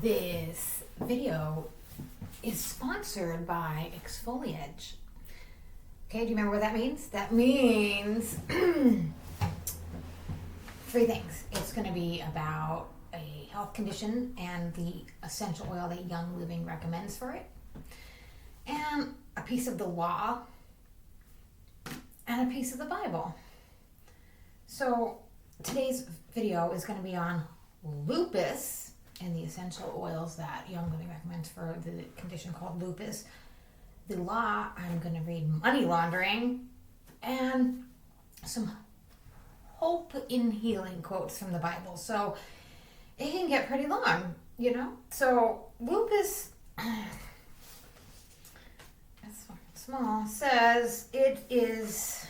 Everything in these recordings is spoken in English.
This video is sponsored by X-FOLI-EDGE. Okay, do you remember what that means? That means three things. It's going to be about a health condition and the essential oil that Young Living recommends for it, and a piece of the law, and a piece of the Bible. So today's video is going to be on lupus and the essential oils that Young Living recommends for the condition called lupus. The law, I'm going to read money laundering and some hope in healing quotes from the Bible. So it can get pretty long, you know? So lupus, it's small, says it is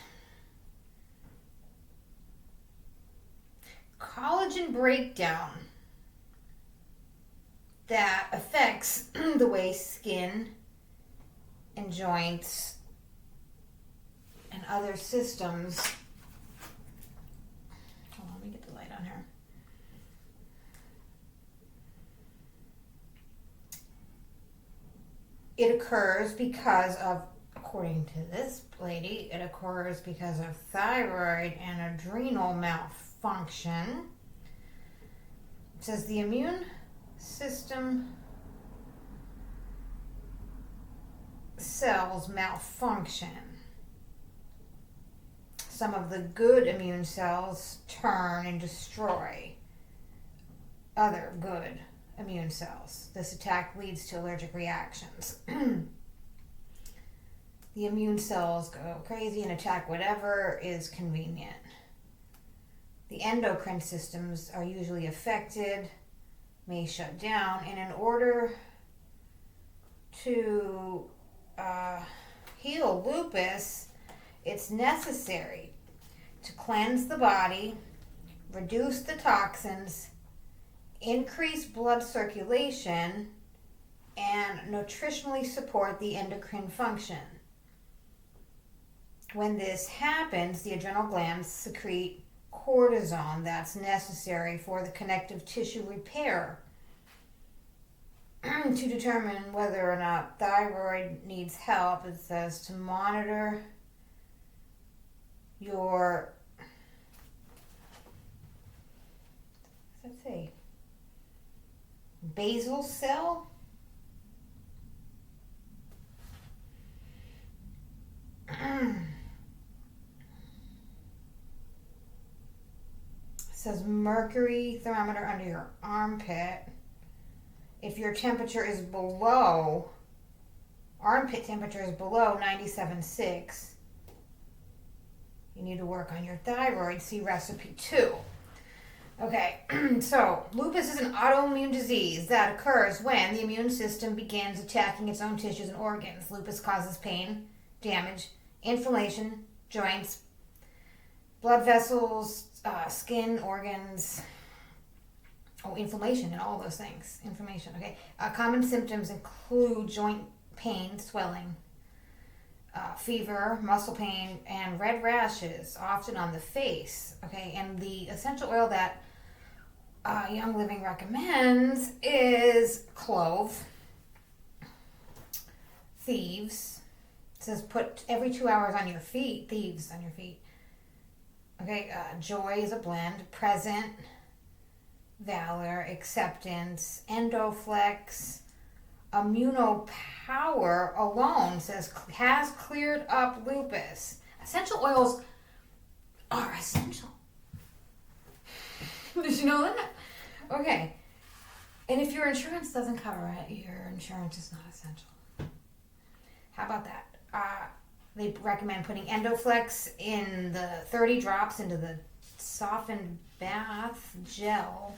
collagen breakdown that affects the way skin and joints and other systems. Hold on, let me get the light on here. It occurs because of, according to this lady, it occurs because of thyroid and adrenal malfunction. It says the immune system cells malfunction. Some of the good immune cells turn and destroy other good immune cells. This attack leads to allergic reactions. The immune cells go crazy and attack whatever is convenient. The endocrine systems are usually affected, may shut down, and in order to heal lupus, it's necessary to cleanse the body, reduce the toxins, increase blood circulation, and nutritionally support the endocrine function. When this happens, the adrenal glands secrete cortisone that's necessary for the connective tissue repair. To determine whether or not thyroid needs help, it says to monitor your, what does that say? Basal cell? Says mercury thermometer under your armpit. If your temperature is below, armpit temperature is below 97.6, you need to work on your thyroid. See recipe 2. Okay, so lupus is an autoimmune disease that occurs when the immune system begins attacking its own tissues and organs. Lupus causes pain, damage, inflammation, joints, blood vessels, skin, organs, inflammation and all those things. Inflammation, okay. Common symptoms include joint pain, swelling, fever, muscle pain, and red rashes, often on the face, okay. And the essential oil that Young Living recommends is clove, thieves. It says put every 2 hours on your feet, thieves on your feet. Okay, joy is a blend, present, valor, acceptance, endoflex, immunopower alone says has cleared up lupus. Essential oils are essential. Did you know that? Okay. And if your insurance doesn't cover it, your insurance is not essential. How about that? They recommend putting Endoflex in the 30 drops into the softened bath gel.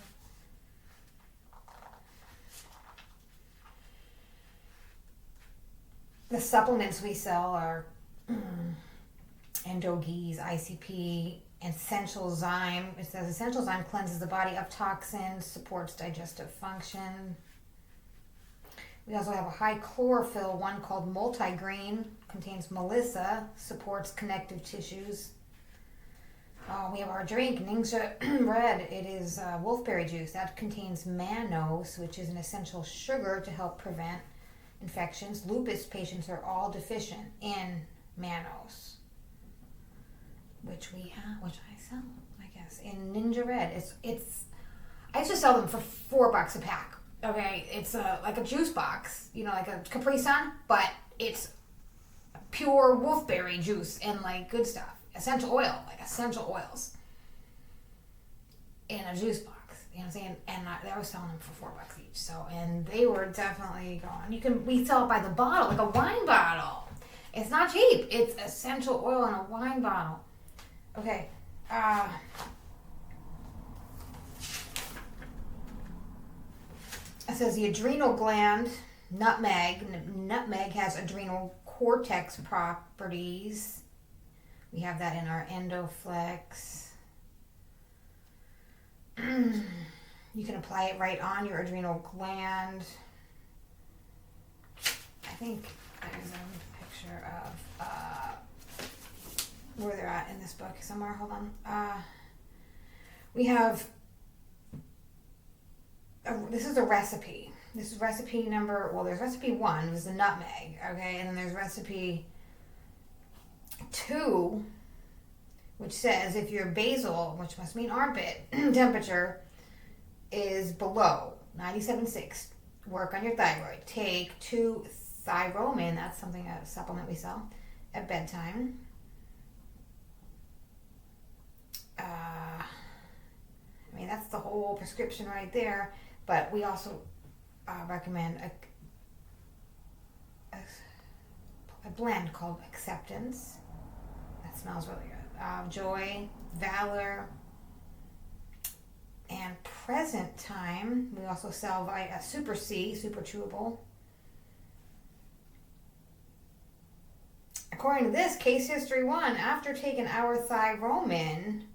The supplements we sell are Endogees, ICP, Essential Zyme. It says Essential Zyme cleanses the body of toxins, supports digestive function. We also have a high chlorophyll one called Multigreen, contains melissa, supports connective tissues. We have our drink, Ninja Red. It is wolfberry juice. That contains mannose, which is an essential sugar to help prevent infections. Lupus patients are all deficient in mannose, which we have, which I sell, I guess, in Ninja Red. I used to sell them for $4 a pack. Okay, it's like a juice box, like a Capri Sun, but it's pure wolfberry juice and like good stuff. Essential oils in a juice box. You know what I'm saying? And I was selling them for $4 each. So, and they were definitely gone. We sell it by the bottle, like a wine bottle. It's not cheap. It's essential oil in a wine bottle. Okay. It says the adrenal gland, nutmeg. Nutmeg has adrenal cortex properties. We have that in our Endoflex. You can apply it right on your adrenal gland. I think there's a picture of where they're at in this book somewhere. Hold on. We have, this is a recipe. This is recipe number, there's recipe 1, it was the nutmeg, okay? And then there's recipe 2, which says if your basal, which must mean armpit, temperature is below 97.6, work on your thyroid. Take 2 Thyromin, that's something, a supplement we sell, at bedtime. That's the whole prescription right there, but we also recommend a blend called Acceptance. That smells really good. Joy, Valor, and Present Time. We also sell Super C, Super Chewable. According to this, case history 1, after taking our Thyromin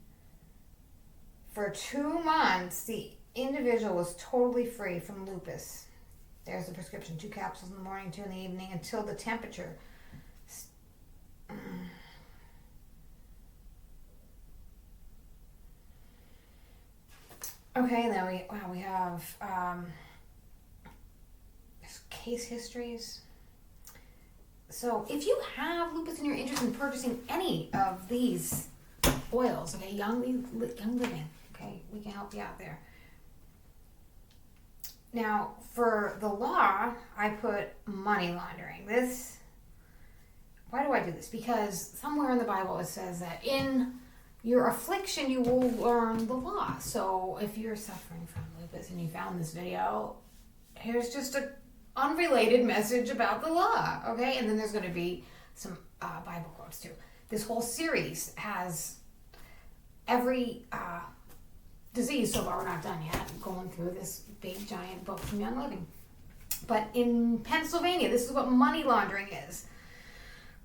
for 2 months, the individual was totally free from lupus. There's the prescription, 2 capsules in the morning, 2 in the evening, until the temperature. Okay, then we have case histories. So if you have lupus and you're interested in purchasing any of these oils, okay, Young Living, okay, we can help you out there. Now, for the law, I put money laundering. Why do I do this? Because somewhere in the Bible it says that in your affliction you will learn the law. So if you're suffering from lupus and you found this video, here's just an unrelated message about the law, okay? And then there's going to be some Bible quotes too. This whole series has every disease. So far, we're not done yet. I'm going through this big giant book from Young Living. But in Pennsylvania, this is what money laundering is.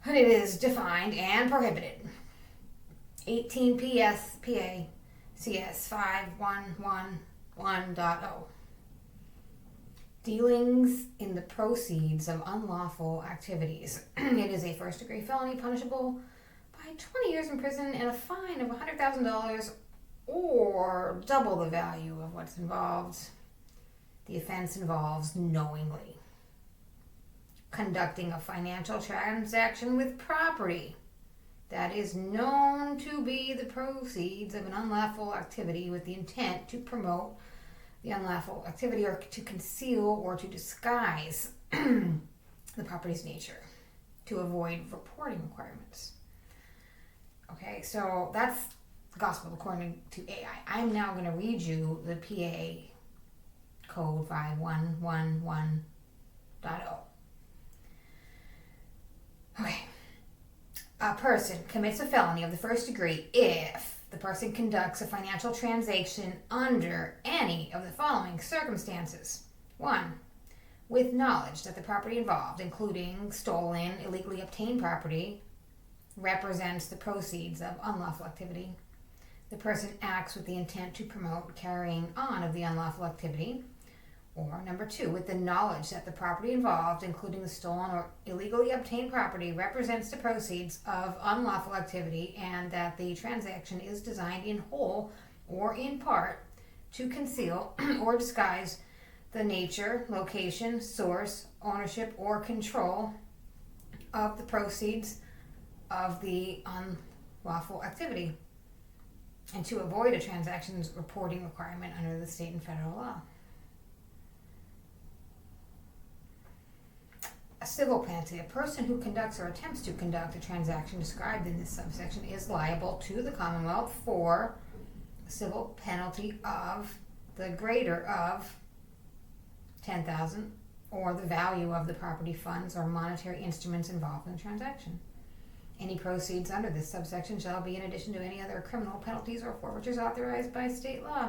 And it is defined and prohibited. 18 PA CS 5111.0. Dealings in the proceeds of unlawful activities. It is a first-degree felony punishable by 20 years in prison and a fine of $100,000 or double the value of what's involved. The offense involves knowingly conducting a financial transaction with property that is known to be the proceeds of an unlawful activity with the intent to promote the unlawful activity or to conceal or to disguise the property's nature to avoid reporting requirements. Okay, so that's the gospel according to AI. I'm now going to read you the PA code 5111.0. Okay. A person commits a felony of the first degree if the person conducts a financial transaction under any of the following circumstances. 1. With knowledge that the property involved, including stolen, illegally obtained property, represents the proceeds of unlawful activity. The person acts with the intent to promote carrying on of the unlawful activity, Or number 2, with the knowledge that the property involved, including the stolen or illegally obtained property, represents the proceeds of unlawful activity and that the transaction is designed in whole or in part to conceal or disguise the nature, location, source, ownership, or control of the proceeds of the unlawful activity, and to avoid a transaction's reporting requirement under the state and federal law. A civil penalty. A person who conducts or attempts to conduct a transaction described in this subsection is liable to the Commonwealth for a civil penalty of the greater of $10,000 or the value of the property, funds, or monetary instruments involved in the transaction. Any proceeds under this subsection shall be in addition to any other criminal penalties or forfeitures authorized by state law.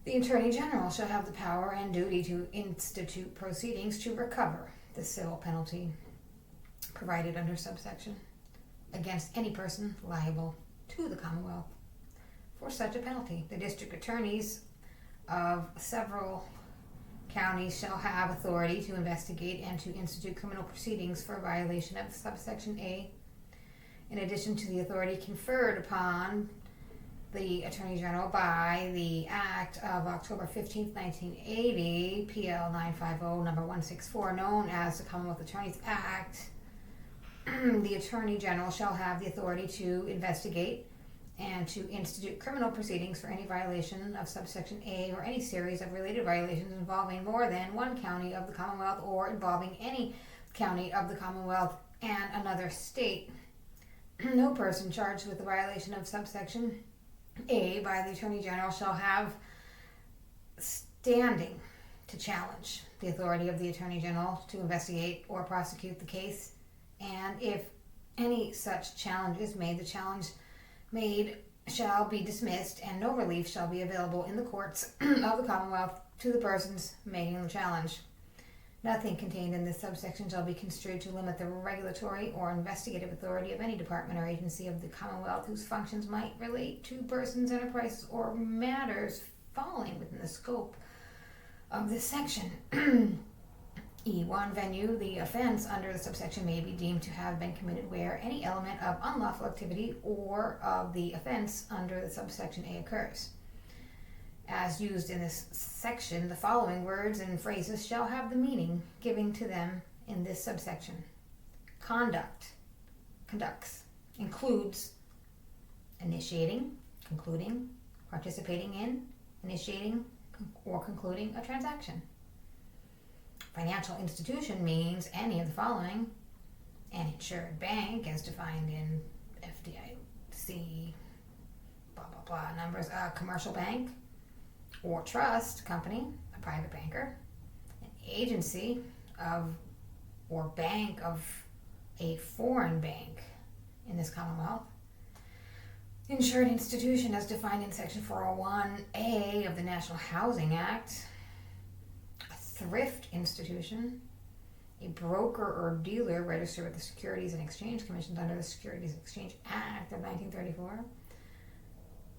The Attorney General shall have the power and duty to institute proceedings to recover the civil penalty provided under subsection against any person liable to the Commonwealth for such a penalty. The district attorneys of several counties shall have authority to investigate and to institute criminal proceedings for violation of subsection A, in addition to the authority conferred upon the Attorney General by the Act of October 15, 1980, PL 950 number 164, known as the Commonwealth Attorneys Act. The Attorney General shall have the authority to investigate and to institute criminal proceedings for any violation of subsection A or any series of related violations involving more than one county of the Commonwealth or involving any county of the Commonwealth and another state. No person charged with the violation of subsection A by the Attorney General shall have standing to challenge the authority of the Attorney General to investigate or prosecute the case, and if any such challenge is made, the challenge made shall be dismissed and no relief shall be available in the courts of the Commonwealth to the persons making the challenge. Nothing contained in this subsection shall be construed to limit the regulatory or investigative authority of any department or agency of the Commonwealth whose functions might relate to persons, enterprises, or matters falling within the scope of this section. E1 venue. The offense under the subsection may be deemed to have been committed where any element of unlawful activity or of the offense under the subsection A occurs. As used in this section, the following words and phrases shall have the meaning given to them in this subsection. Conduct, conducts, includes initiating, concluding, participating in, initiating, or concluding a transaction. Financial institution means any of the following: an insured bank as defined in FDIC, blah, blah, blah, numbers, a commercial bank or trust company, a private banker, an agency of or bank of a foreign bank in this Commonwealth, insured institution as defined in Section 401A of the National Housing Act, a thrift institution, a broker or dealer registered with the Securities and Exchange Commission under the Securities and Exchange Act of 1934,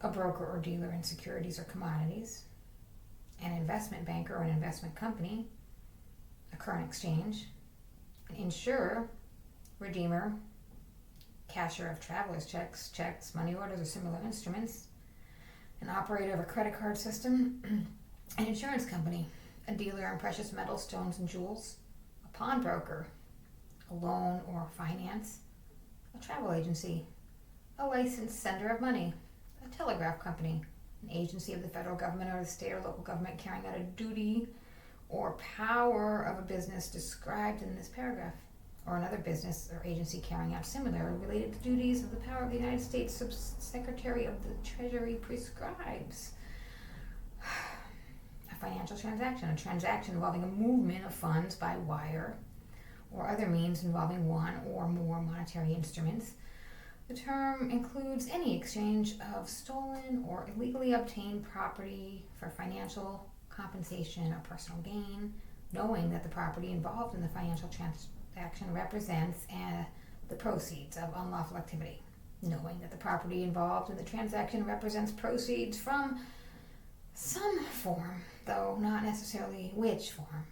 a broker or dealer in securities or commodities, an investment banker or an investment company, a current exchange, an insurer, redeemer, cashier of traveler's checks, money orders, or similar instruments, an operator of a credit card system, an insurance company, a dealer in precious metals, stones, and jewels, a pawnbroker, a loan or finance, a travel agency, a licensed sender of money, a telegraph company, an agency of the federal government or the state or local government carrying out a duty or power of a business described in this paragraph, or another business or agency carrying out similar or related duties of the power of the United States Secretary of the Treasury prescribes. A financial transaction, a transaction involving a movement of funds by wire or other means involving one or more monetary instruments. The term includes any exchange of stolen or illegally obtained property for financial compensation or personal gain, knowing that the property involved in the financial transaction represents the proceeds of unlawful activity, knowing that the property involved in the transaction represents proceeds from some form, though not necessarily which form,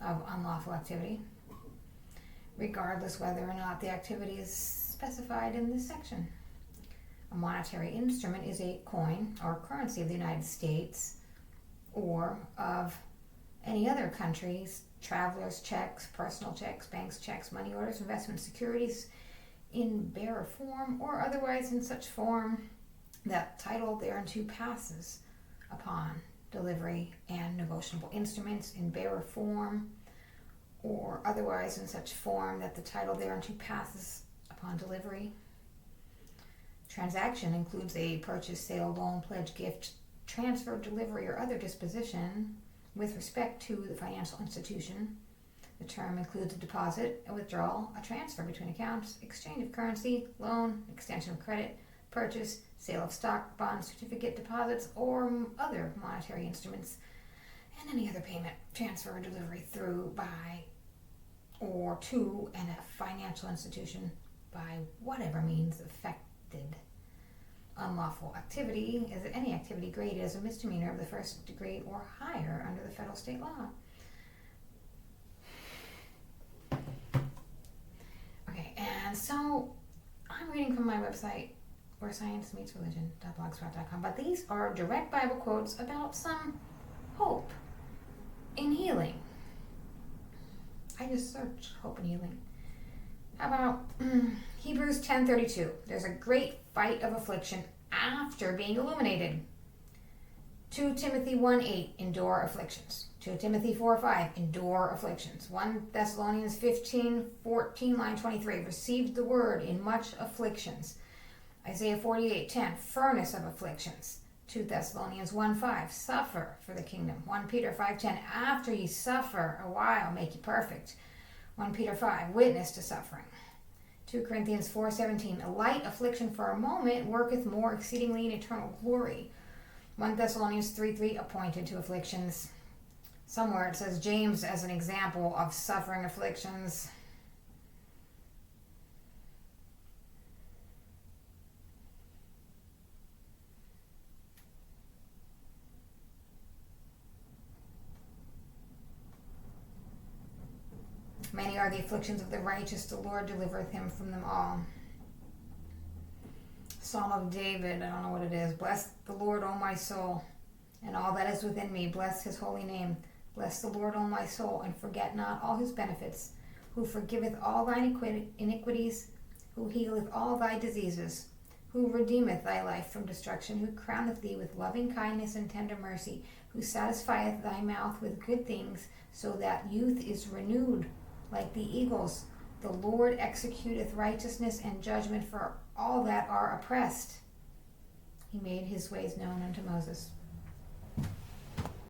of unlawful activity, regardless whether or not the activity is specified in this section. A monetary instrument is a coin or currency of the United States or of any other country's travelers' checks, personal checks, banks' checks, money orders, investment securities in bearer form or otherwise in such form that title thereunto passes upon delivery, and negotiable instruments in bearer form or otherwise in such form that the title thereunto passes upon delivery. Transaction includes a purchase, sale, loan, pledge, gift, transfer, delivery, or other disposition with respect to the financial institution. The term includes a deposit, a withdrawal, a transfer between accounts, exchange of currency, loan, extension of credit, purchase, sale of stock, bond, certificate, deposits, or other monetary instruments, and any other payment, transfer, or delivery through, by, or to a financial institution by whatever means affected. Unlawful activity is any activity graded as a misdemeanor of the first degree or higher under the federal state law. Okay, and so I'm reading from my website, where science meets religion.blogspot.com, but these are direct Bible quotes about some hope in healing. I just searched hope and healing. How about Hebrews 10:32? There's a great fight of affliction after being illuminated. 2 Timothy 1:8, endure afflictions. 2 Timothy 4:5, endure afflictions. 1 Thessalonians 15:14, line 23, received the word in much afflictions. Isaiah 48:10, furnace of afflictions. 2 Thessalonians 1:5, suffer for the kingdom. 1 Peter 5:10, after ye suffer a while, make you perfect. 1 Peter 5, witness to suffering. 2 Corinthians 4:17, a light affliction for a moment worketh more exceedingly in eternal glory. 1 Thessalonians 3:3, appointed to afflictions. Somewhere it says James as an example of suffering afflictions. Many are the afflictions of the righteous, the Lord delivereth him from them all. Psalm of David, I don't know what it is. Bless the Lord, O my soul, and all that is within me. Bless his holy name. Bless the Lord, O my soul, and forget not all his benefits, who forgiveth all thine iniquities, who healeth all thy diseases, who redeemeth thy life from destruction, who crowneth thee with loving kindness and tender mercy, who satisfieth thy mouth with good things, so that youth is renewed like the eagles. The Lord executeth righteousness and judgment for all that are oppressed. He made his ways known unto Moses.